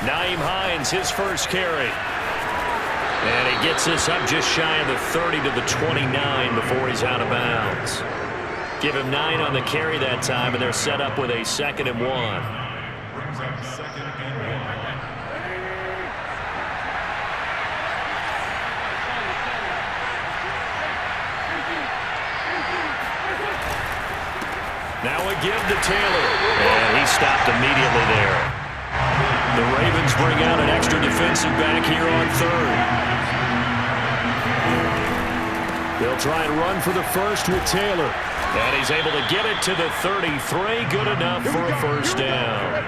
Nyheim Hines, his first carry. And he gets this up just shy of the 30 to the 29 before he's out of bounds. Give him 9 on the carry that time, and they're set up with a 2nd and 1. Now a give to Taylor, and he stopped immediately there. The Ravens bring out an extra defensive back here on 3rd. They'll try and run for the first with Taylor. And he's able to get it to the 33. Good enough for a first down.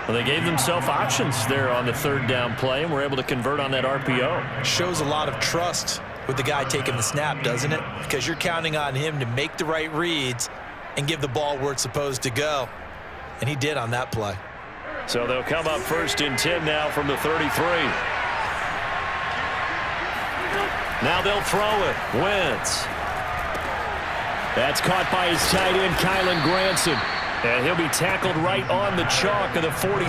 Well, they gave themselves options there on the 3rd down play, and were able to convert on that RPO. Shows a lot of trust with the guy taking the snap, doesn't it? Because you're counting on him to make the right reads and give the ball where it's supposed to go. And he did on that play. So they'll come up 1st and 10 now from the 33. Now they'll throw it. Wentz. That's caught by his tight end, Kylen Granson. And he'll be tackled right on the chalk of the 45.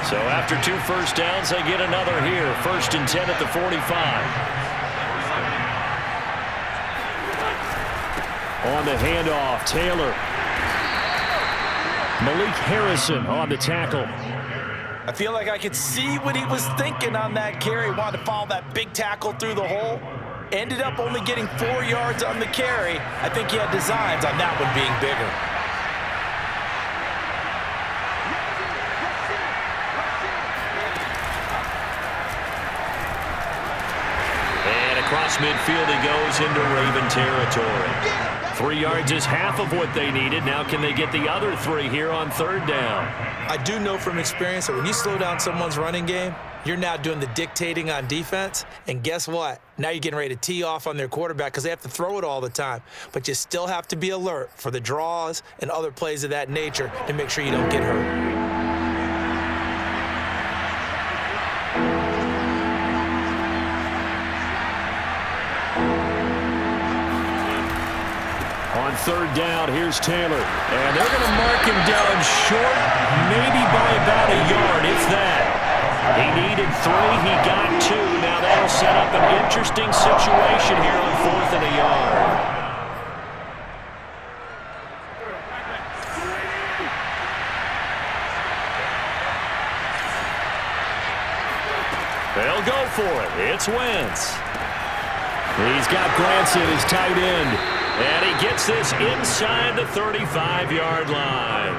So after 2 first downs, they get another here. 1st and 10 at the 45. On the handoff, Taylor. Malik Harrison on the tackle. I feel like I could see what he was thinking on that carry. Wanted to follow that big tackle through the hole. Ended up only getting 4 yards on the carry. I think he had designs on that one being bigger. And across midfield he goes into Raven territory. 3 yards is half of what they needed. Now can they get the other 3 here on 3rd down? I do know from experience that when you slow down someone's running game, you're now doing the dictating on defense. And guess what? Now you're getting ready to tee off on their quarterback because they have to throw it all the time. But you still have to be alert for the draws and other plays of that nature to make sure you don't get hurt. On 3rd down, here's Taylor. And they're going to mark him down short, maybe by about a yard, if that. He needed 3, he got 2. Now that'll set up an interesting situation here on 4th and a yard. They'll go for it. It's Wentz. He's got Granson, his tight end. And he gets this inside the 35-yard line.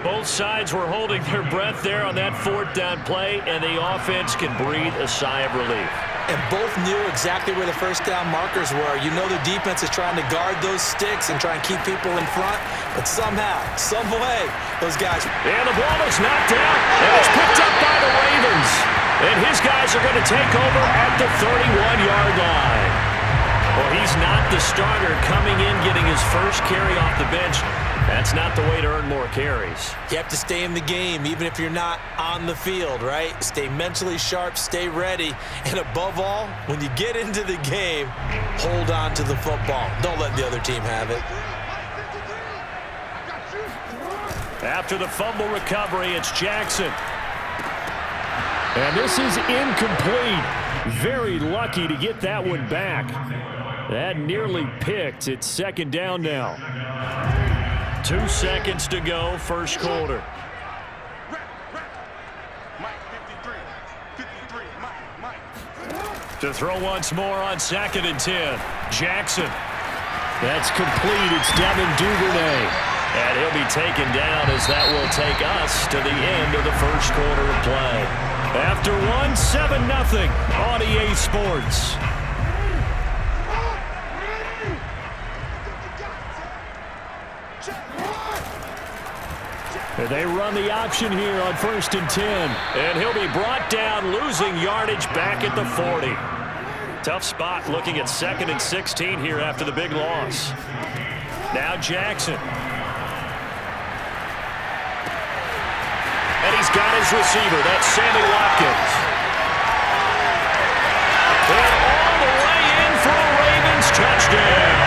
Both sides were holding their breath there on that 4th down play, and the offense can breathe a sigh of relief. And both knew exactly where the first down markers were. You know the defense is trying to guard those sticks and try and keep people in front, but somehow, some way, those guys... And the ball is knocked out, and it's picked up by the Ravens. And his guys are going to take over at the 31-yard line. Well, he's not the starter coming in, getting his first carry off the bench. That's not the way to earn more carries. You have to stay in the game, even if you're not on the field, right? Stay mentally sharp, stay ready, and above all, when you get into the game, hold on to the football. Don't let the other team have it. After the fumble recovery, it's Jackson. And this is incomplete. Very lucky to get that one back. That nearly picked. It's 2nd down now. 2 seconds to go, 1st quarter. To throw once more on 2nd and 10. Jackson. That's complete. It's Devin Duvernay. And he'll be taken down as that will take us to the end of the 1st quarter of play. After 7-0 on EA Sports. They run the option here on 1st and 10. And he'll be brought down, losing yardage back at the 40. Tough spot looking at 2nd and 16 here after the big loss. Now Jackson. And he's got his receiver. That's Sammy Watkins. And all the way in for a Ravens touchdown.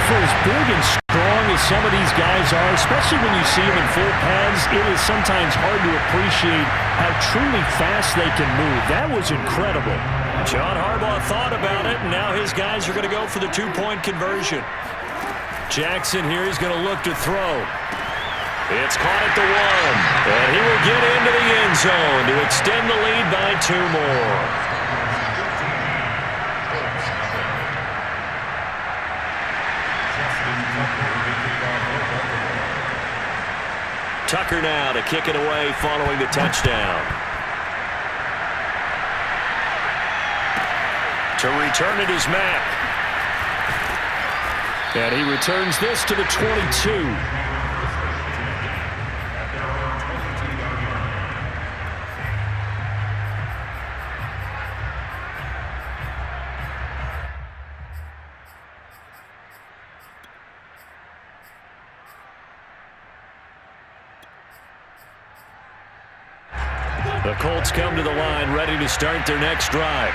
For as big and strong as some of these guys are, especially when you see them in full pads, it is sometimes hard to appreciate how truly fast they can move. That was incredible. John Harbaugh thought about it, and now his guys are going to go for the two-point conversion. Jackson here is going to look to throw. It's caught at the 1, and he will get into the end zone to extend the lead by 2 more. Tucker now to kick it away following the touchdown. To return it is Mack. And he returns this to the 22. The Colts come to the line ready to start their next drive.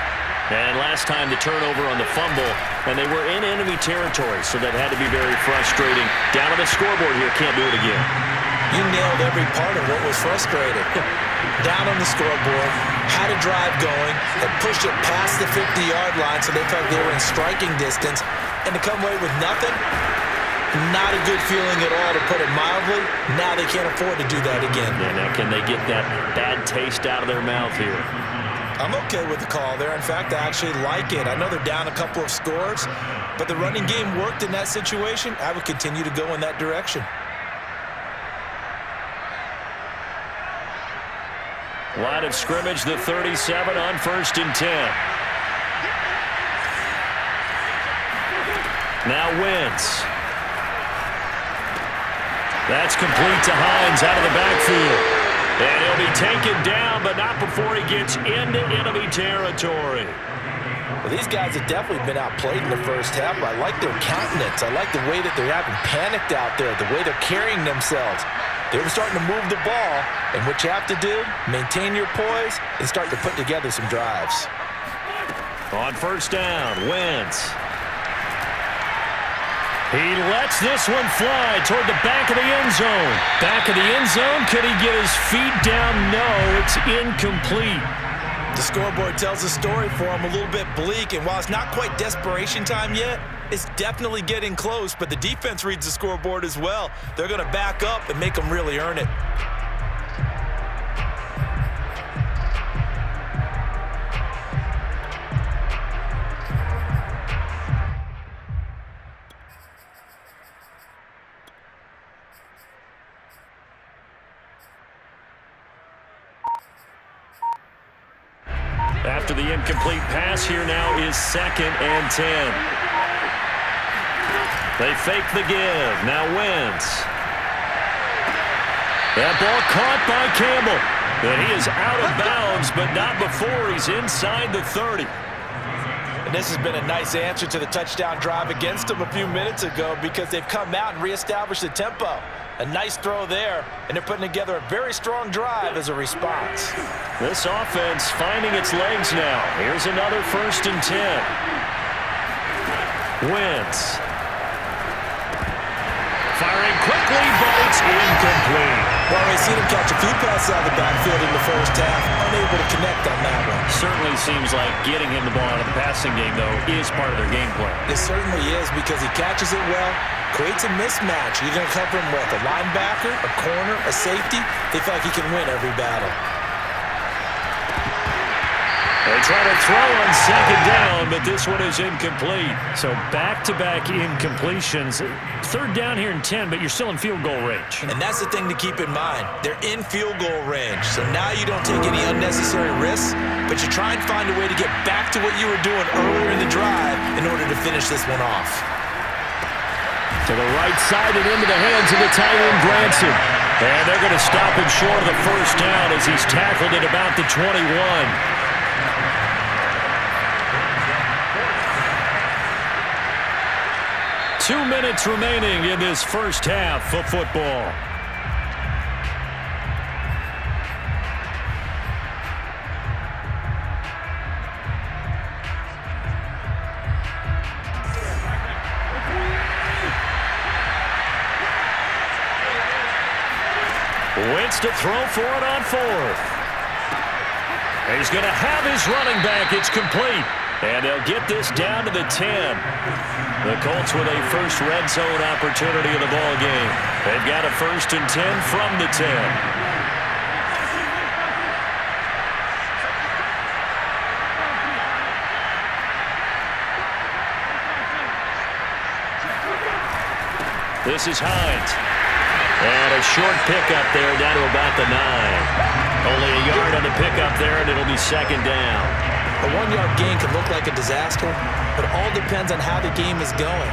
And last time the turnover on the fumble, and they were in enemy territory, so that had to be very frustrating. Down on the scoreboard here, can't do it again. You nailed every part of what was frustrating. Down on the scoreboard, had a drive going, had pushed it past the 50-yard line so they felt they were in striking distance, and to come away with nothing, not a good feeling at all, to put it mildly. Now they can't afford to do that again. Yeah, now can they get that bad taste out of their mouth here? I'm okay with the call there. In fact, I actually like it. I know they're down a couple of scores, but the running game worked in that situation. I would continue to go in that direction. Line of scrimmage, the 37 on 1st and 10. Now Wentz. That's complete to Hines out of the backfield. And he'll be taken down, but not before he gets into enemy territory. Well, these guys have definitely been outplayed in the first half. I like their countenance. I like the way that they're having panicked out there, the way they're carrying themselves. They were starting to move the ball, and what you have to do, maintain your poise and start to put together some drives. On 1st down, Wentz. He lets this one fly toward the back of the end zone. Back of the end zone. Could he get his feet down? No, it's incomplete. The scoreboard tells a story for him, a little bit bleak, and while it's not quite desperation time yet, it's definitely getting close, but the defense reads the scoreboard as well. They're going to back up and make them really earn it. After the incomplete pass, here now is 2nd and 10. They fake the give. Now Wentz. That ball caught by Campbell. And he is out of bounds, but not before he's inside the 30. And this has been a nice answer to the touchdown drive against them a few minutes ago, because they've come out and reestablished the tempo. A nice throw there, and they're putting together a very strong drive as a response. This offense finding its legs now. Here's another 1st and 10. Wentz. Firing quickly, but it's incomplete. Well, we've seen him catch a few passes out of the backfield in the first half, unable to connect on that one. Certainly seems like getting him the ball out of the passing game, though, is part of their game plan. It certainly is, because he catches it well, creates a mismatch. You're going to cover him with a linebacker, a corner, a safety. They feel like he can win every battle. They try to throw on 2nd down, but this one is incomplete. So back-to-back incompletions. 3rd down here in 10, but you're still in field goal range. And that's the thing to keep in mind. They're in field goal range. So now you don't take any unnecessary risks, but you try and find a way to get back to what you were doing earlier in the drive in order to finish this one off. To the right side and into the hands of the tight end, Granson. And they're going to stop him short of the 1st down as he's tackled at about the 21. 2 minutes remaining in this first half of football. Wentz to throw for it on fourth. He's going to have his running back. It's complete. And they'll get this down to the 10. The Colts with a first red zone opportunity in the ball game. They've got a 1st and 10 from the 10. This is Hines. And a short pickup there down to about the 9. Only a yard on the pickup there, and it'll be 2nd down. A 1-yard gain can look like a disaster, but it all depends on how the game is going.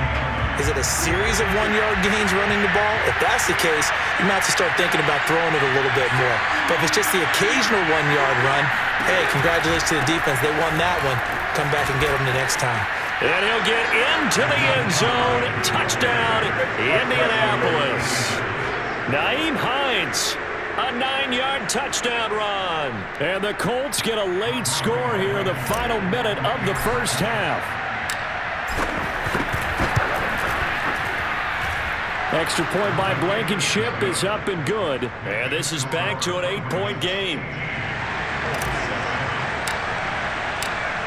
Is it a series of 1-yard gains running the ball? If that's the case, you might have to start thinking about throwing it a little bit more. But if it's just the occasional 1-yard run, hey, congratulations to the defense. They won that one. Come back and get them the next time. And he'll get into the end zone. Touchdown, Indianapolis. Nyheim Hines. A 9-yard touchdown run. And the Colts get a late score here in the final minute of the first half. Extra point by Blankenship is up and good. And this is back to an 8-point game.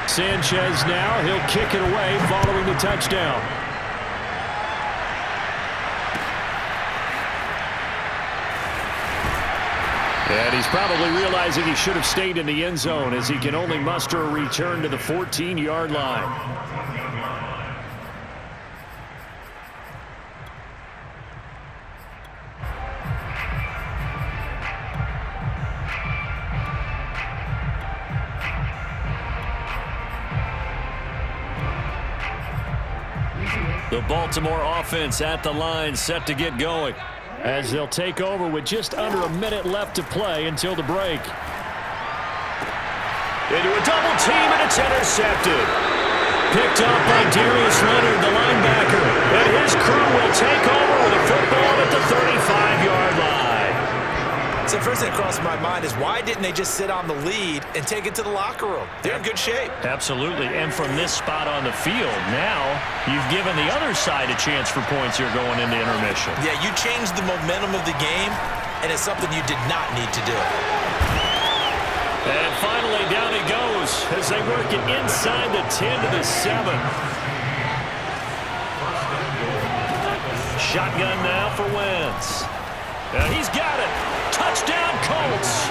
Sanchez now. He'll kick it away following the touchdown. And he's probably realizing he should have stayed in the end zone as he can only muster a return to the 14-yard line. The Baltimore offense at the line, set to get going. As they'll take over with just under a minute left to play until the break. Into a double team, and it's intercepted. Picked up by Darius Leonard, the linebacker. And his crew will take over with a football at the 35-yard line. So the first thing that crossed my mind is why didn't they just sit on the lead and take it to the locker room? They're in good shape. Absolutely. And from this spot on the field, now you've given the other side a chance for points here going into intermission. Yeah, you changed the momentum of the game, and it's something you did not need to do. And finally, down he goes as they work it inside the 10 to the 7. Shotgun now for Wentz. And he's got it. Touchdown, Colts.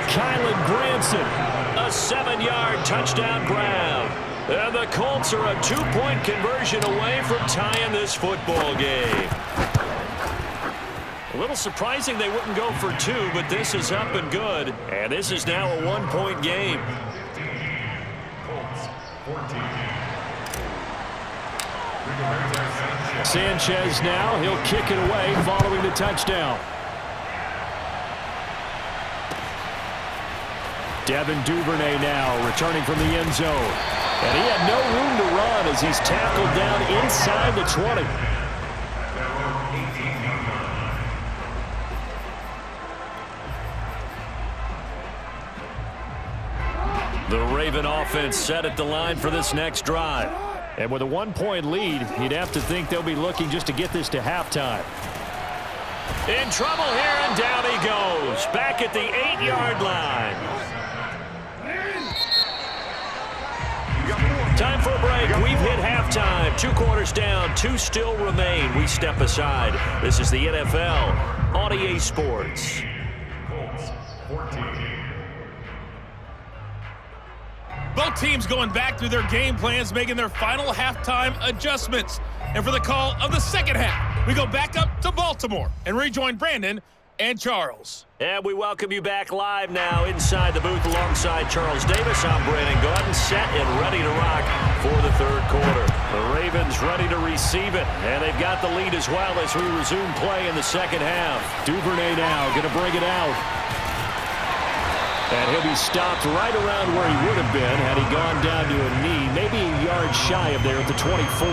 Kylan Granson. A 7-yard touchdown grab. And the Colts are a 2-point conversion away from tying this football game. A little surprising they wouldn't go for 2, but this is up and good. And this is now a 1-point game. Sanchez now. He'll kick it away following the touchdown. Devin Duvernay now returning from the end zone. And he had no room to run as he's tackled down inside the 20. The Raven offense set at the line for this next drive. And with a 1-point lead, you'd have to think they'll be looking just to get this to halftime. In trouble here, and down he goes. Back at the 8-yard line. Time for a break. We've hit halftime. 2 quarters down. 2 still remain. We step aside. This is the NFL on EA Sports. Both teams going back through their game plans, making their final halftime adjustments. And for the call of the second half, we go back up to Baltimore and rejoin Brandon and Charles. And we welcome you back live now inside the booth alongside Charles Davis. I'm Brandon Gaudin, set and ready to rock for the third quarter. The Ravens ready to receive it, and they've got the lead as well as we resume play in the second half. Duvernay now going to bring it out. And he'll be stopped right around where he would have been had he gone down to a knee, maybe a yard shy of there at the 24.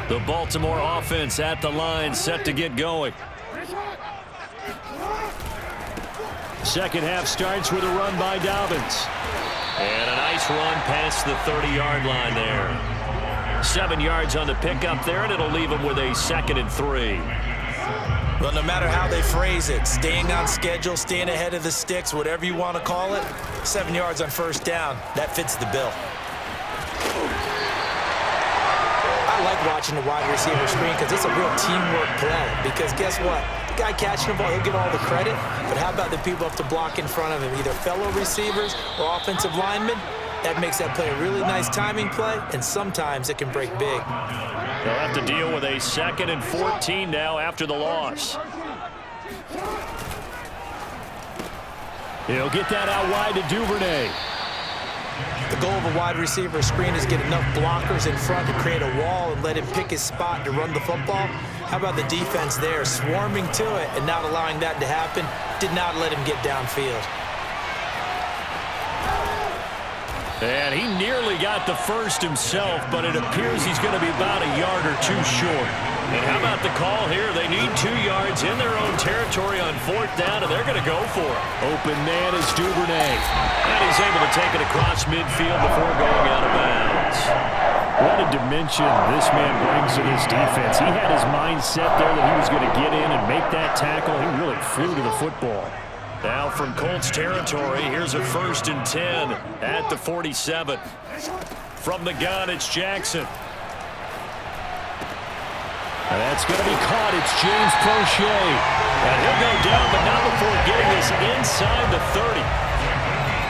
The Baltimore offense at the line, set to get going. Second half starts with a run by Dobbins. And a nice run past the 30-yard line there. 7 yards on the pickup there, and it'll leave them with a 2nd and 3. Well, no matter how they phrase it, staying on schedule, staying ahead of the sticks, whatever you want to call it, 7 yards on first down, that fits the bill. I like watching the wide receiver screen because it's a real teamwork play. Because guess what? The guy catching the ball, he'll get all the credit. But how about the people up to block in front of him, either fellow receivers or offensive linemen? That makes that play a really nice timing play, and sometimes it can break big. They'll have to deal with a 2nd and 14 now after the loss. He'll get that out wide to Duvernay. The goal of a wide receiver screen is get enough blockers in front to create a wall and let him pick his spot to run the football. How about the defense there, swarming to it and not allowing that to happen? Did not let him get downfield. And he nearly got the first himself, but it appears he's going to be about a yard or two short. And how about the call here? They need 2 yards in their own territory on 4th down, and they're going to go for it. Open man is Duvernay. And he's able to take it across midfield before going out of bounds. What a dimension this man brings to this defense. He had his mind set there that he was going to get in and make that tackle. He really flew to the football. Now from Colts territory, here's a 1st and 10 at the 47. From the gun, it's Jackson. And that's going to be caught. It's James Prochet. And he'll go down, but not before getting this inside the 30.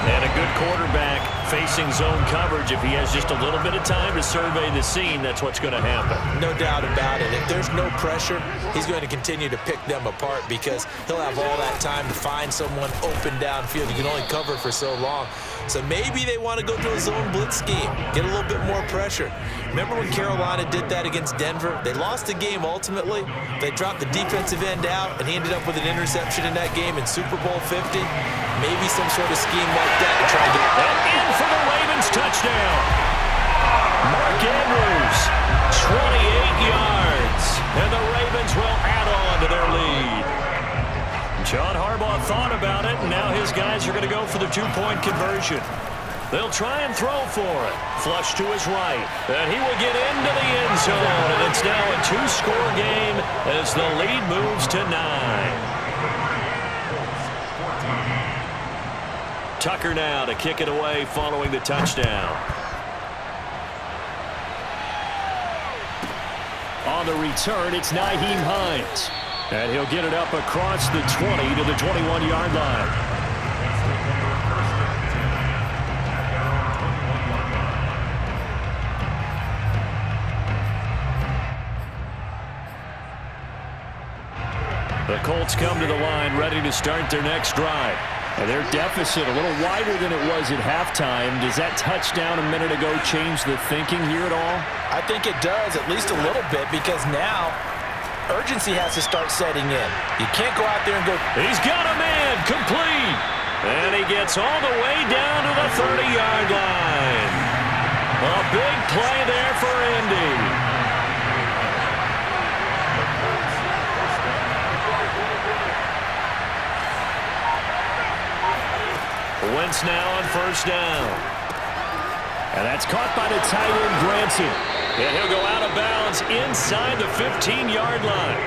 And a good quarterback facing zone coverage. If he has just a little bit of time to survey the scene, that's what's going to happen. No doubt about it. If there's no pressure, he's going to continue to pick them apart because he'll have all that time to find someone open downfield. You can only cover for so long. So maybe they want to go to a zone blitz scheme, get a little bit more pressure. Remember when Carolina did that against Denver? They lost the game ultimately. They dropped the defensive end out, and he ended up with an interception in that game in Super Bowl 50. Maybe some sort of scheme like that to try to get... And in for the Ravens touchdown. Mark Andrews, 28 yards. And the Ravens will add on to their lead. John Harbaugh thought about it, and now his guys are going to go for the 2-point conversion. They'll try and throw for it. Flush to his right. And he will get into the end zone. And it's now a 2-score game as the lead moves to 9. Tucker now to kick it away following the touchdown. On the return, it's Nyheim Hines. And he'll get it up across the 20 to the 21-yard line. The Colts come to the line ready to start their next drive. And their deficit a little wider than it was at halftime. Does that touchdown a minute ago change the thinking here at all? I think it does, at least a little bit, because now urgency has to start setting in. You can't go out there and go... He's got a man, complete. And he gets all the way down to the 30-yard line. A big play there for Indy. Wentz now on first down. And that's caught by the tight end, Granson. And he'll go out of bounds inside the 15-yard line.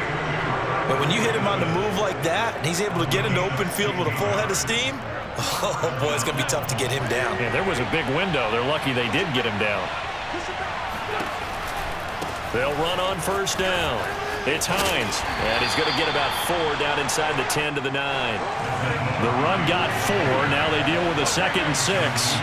But when you hit him on the move like that, and he's able to get into open field with a full head of steam, oh, boy, it's going to be tough to get him down. Yeah, there was a big window. They're lucky they did get him down. They'll run on first down. It's Hines, and he's going to get about 4 down inside the 10 to the 9. The run got 4. Now they deal with a 2nd and 6.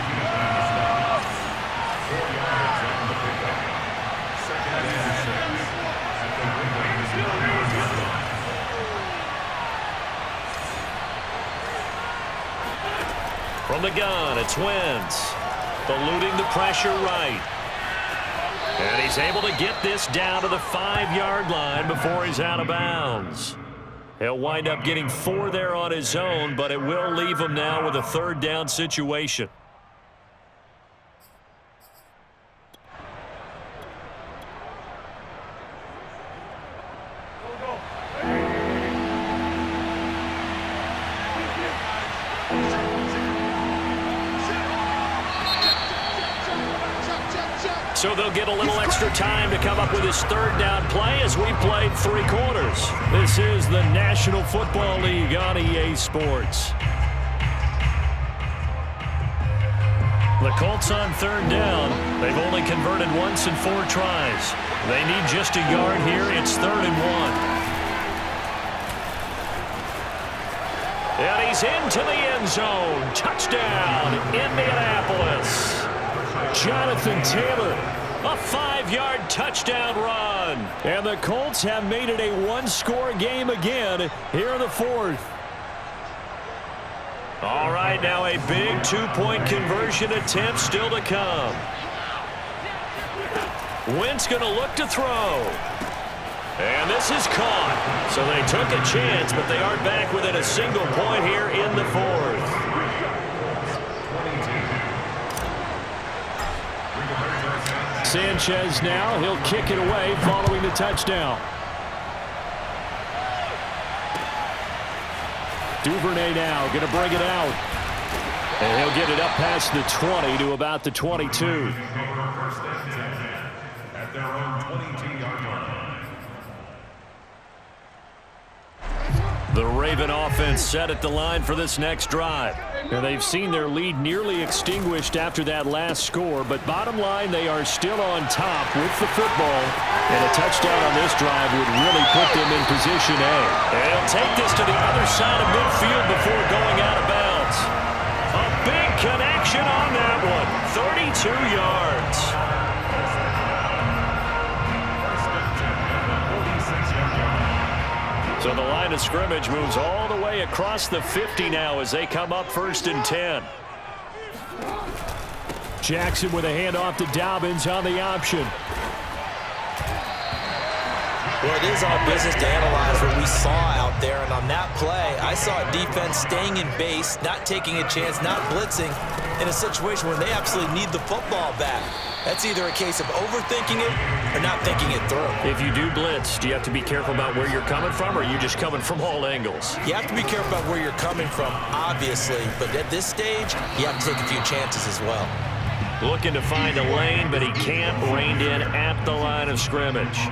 From the gun, it's Wentz. Eluding the pressure right. And he's able to get this down to the 5-yard line before he's out of bounds. He'll wind up getting 4 there on his own, but it will leave him now with a 3rd down situation. So they'll get a little extra time to come up with his third down play as we played 3 quarters. This is the National Football League on EA Sports. The Colts on third down. They've only converted once in 4 tries. They need just a yard here. It's 3rd and 1. And he's into the end zone. Touchdown, Indianapolis. Jonathan Taylor. A 5-yard touchdown run. And the Colts have made it a 1-score game again here in the 4th. All right, now a big 2-point conversion attempt still to come. Wentz going to look to throw. And this is caught. So they took a chance, but they are back within a single point here in the 4th. Sanchez now, he'll kick it away following the touchdown. Duvernay now going to bring it out. And he'll get it up past the 20 to about the 22. At their own 22-yard line. The Raven offense set at the line for this next drive. Now they've seen their lead nearly extinguished after that last score, but bottom line, they are still on top with the football, and a touchdown on this drive would really put them in position A. They'll take this to the other side of midfield before going out of bounds. A big connection on that one. 32 yards. So the line of scrimmage moves all the way across the 50 now as they come up 1st and 10. Jackson with a handoff to Dobbins on the option. Well, it is our business to analyze what we saw out there, and on that play, I saw a defense staying in base, not taking a chance, not blitzing, in a situation where they absolutely need the football back. That's either a case of overthinking it or not thinking it through. If you do blitz, do you have to be careful about where you're coming from, or are you just coming from all angles? You have to be careful about where you're coming from, obviously, but at this stage, you have to take a few chances as well. Looking to find a lane, but he can't. Reined in at the line of scrimmage.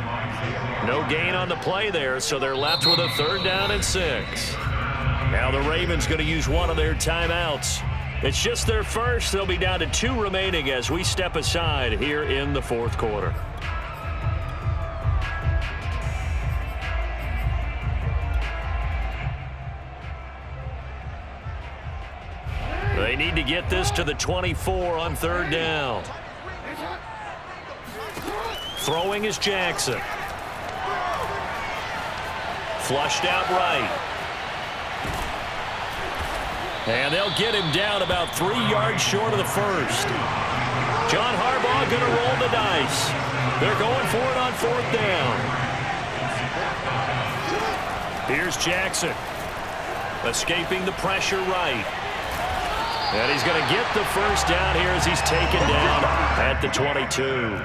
No gain on the play there, so they're left with a 3rd down and 6. Now the Ravens going to use one of their timeouts. It's just their first. They'll be down to 2 remaining as we step aside here in the 4th quarter. They need to get this to the 24 on 3rd down. Throwing is Jackson. Flushed out right. And they'll get him down about 3 yards short of the 1st. John Harbaugh going to roll the dice. They're going for it on 4th down. Here's Jackson. Escaping the pressure right. And he's going to get the 1st down here as he's taken down at the 22.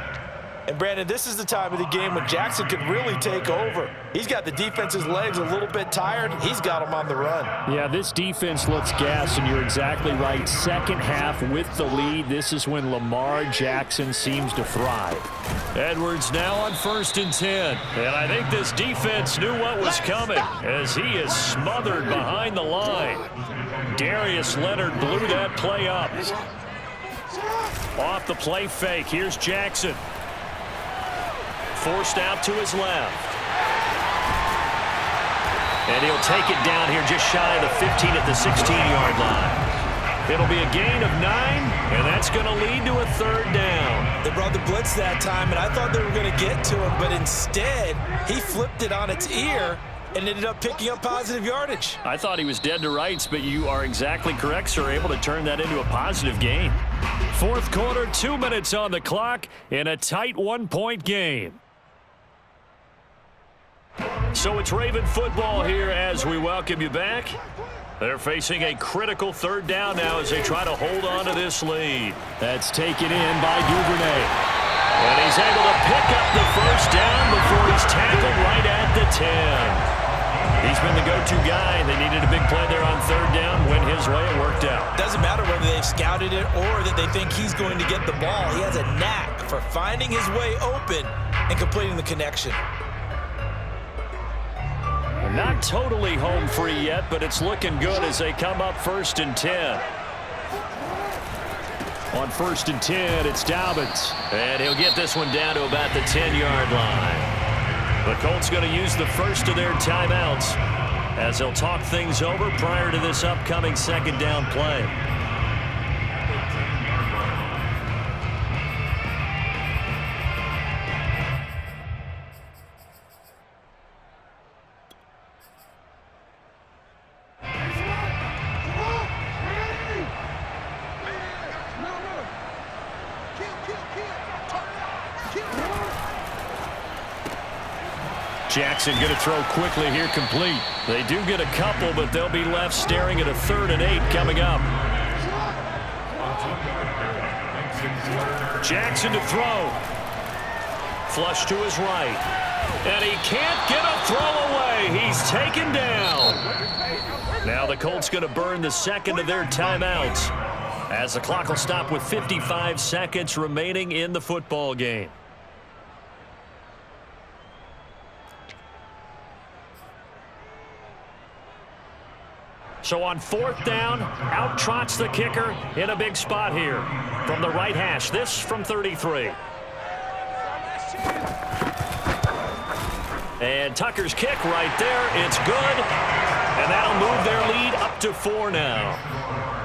And, Brandon, this is the time of the game when Jackson could really take over. He's got the defense's legs a little bit tired. He's got them on the run. Yeah, this defense looks gassed, and you're exactly right. Second half with the lead, this is when Lamar Jackson seems to thrive. Edwards now on 1st and 10. And I think this defense knew what was coming as he is smothered behind the line. Darius Leonard blew that play up. Off the play fake, here's Jackson. Forced out to his left. And he'll take it down here just shy of the 15 at the 16-yard line. It'll be a gain of 9, and that's going to lead to a 3rd down. They brought the blitz that time, and I thought they were going to get to him, but instead, he flipped it on its ear and ended up picking up positive yardage. I thought he was dead to rights, but you are exactly correct, sir. Able to turn that into a positive gain. 4th quarter, 2 minutes on the clock in a tight 1-point game. So it's Raven football here as we welcome you back. They're facing a critical 3rd down now as they try to hold on to this lead. That's taken in by Duvernay. And he's able to pick up the 1st down before he's tackled right at the 10. He's been the go-to guy. They needed a big play there on 3rd down. Went his way. It worked out. Doesn't matter whether they've scouted it or that they think he's going to get the ball. He has a knack for finding his way open and completing the connection. Not totally home free yet, but it's looking good as they come up 1st and 10. On 1st and 10, it's Dobbins. And he'll get this one down to about the 10-yard line. The Colts going to use the first of their timeouts as they'll talk things over prior to this upcoming 2nd down play. Jackson going to throw quickly here, complete. They do get a couple, but they'll be left staring at a 3rd and 8 coming up. Jackson to throw. Flush to his right. And he can't get a throw away. He's taken down. Now the Colts going to burn the 2nd of their timeouts as the clock will stop with 55 seconds remaining in the football game. So on 4th down, out trots the kicker in a big spot here from the right hash. This from 33. And Tucker's kick right there. It's good. And that'll move their lead up to 4 now.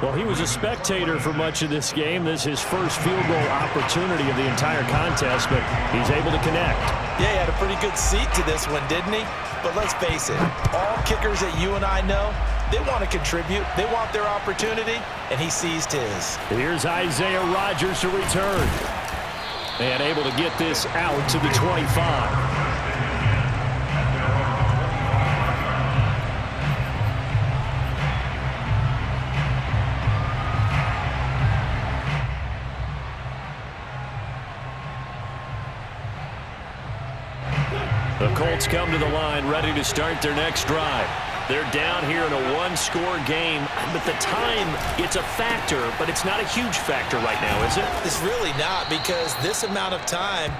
Well, he was a spectator for much of this game. This is his first field goal opportunity of the entire contest, but he's able to connect. Yeah, he had a pretty good seat to this one, didn't he? But let's face it, all kickers that you and I know, they want to contribute. They want their opportunity, and he seized his. Here's Isaiah Rodgers to return. And able to get this out to the 25. The Colts come to the line ready to start their next drive. They're down here in a one-score game, but the time, it's a factor, but it's not a huge factor right now, is it? It's really not, because this amount of time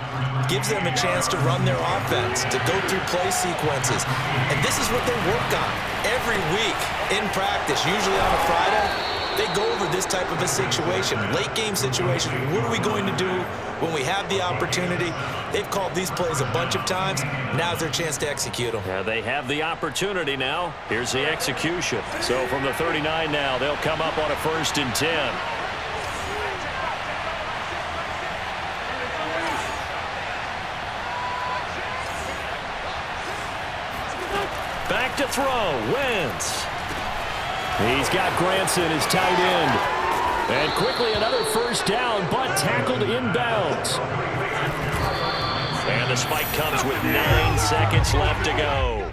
gives them a chance to run their offense, to go through play sequences. And this is what they work on every week in practice, usually on a Friday. They go over this type of a situation, late game situation. What are we going to do when we have the opportunity? They've called these plays a bunch of times. Now's their chance to execute them. Yeah, they have the opportunity now. Here's the execution. So from the 39 now, they'll come up on a 1st and 10. Back to throw. Wentz. He's got Granson as tight end. And quickly another 1st down, but tackled inbounds. And the spike comes with 9 seconds left to go.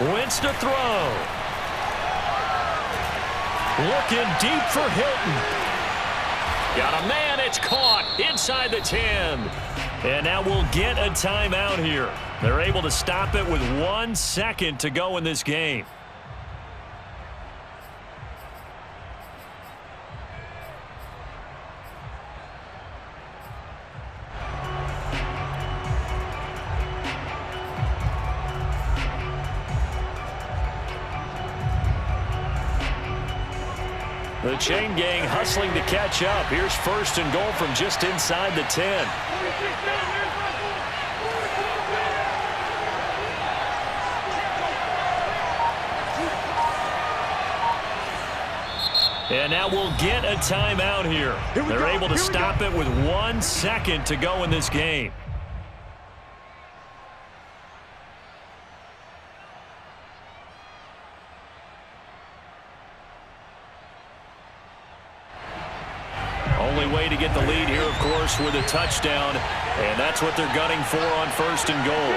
Wentz to throw. Looking deep for Hilton. Got a man. It's caught inside the 10. And now we'll get a timeout here. They're able to stop it with 1 second to go in this game. The chain gang hustling to catch up. Here's 1st and goal from just inside the 10. And now we'll get a timeout here. They're able to stop it with 1 second to go in this game. Only way to get the lead here, of course, with a touchdown, and that's what they're gunning for on 1st and goal.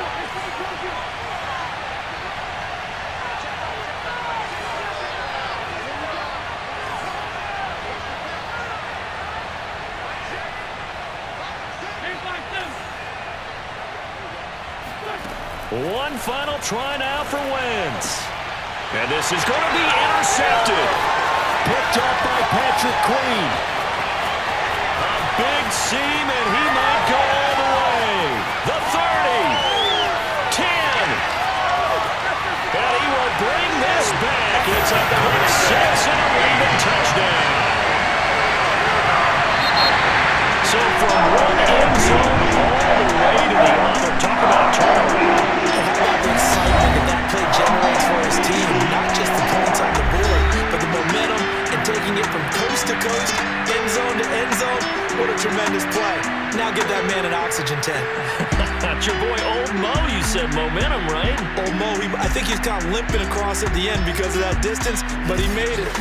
One final try now for Wentz. And this is going to be intercepted. Picked up by Patrick Queen. A big seam, and he might go all the way. The 30. 10. And he will bring this back. It's a quick 6 and a Raven touchdown. So from one end zone all the way to the other. Talk about turnaround. The excitement that play generates for his team, not just the points on the board, but the momentum and taking it from coast to coast, end zone to end zone. What a tremendous play. Now give that man an oxygen tent. That's your boy Old Mo. You said momentum, right? Old Mo, I think he's kind of limping across at the end because of that distance, but he made it.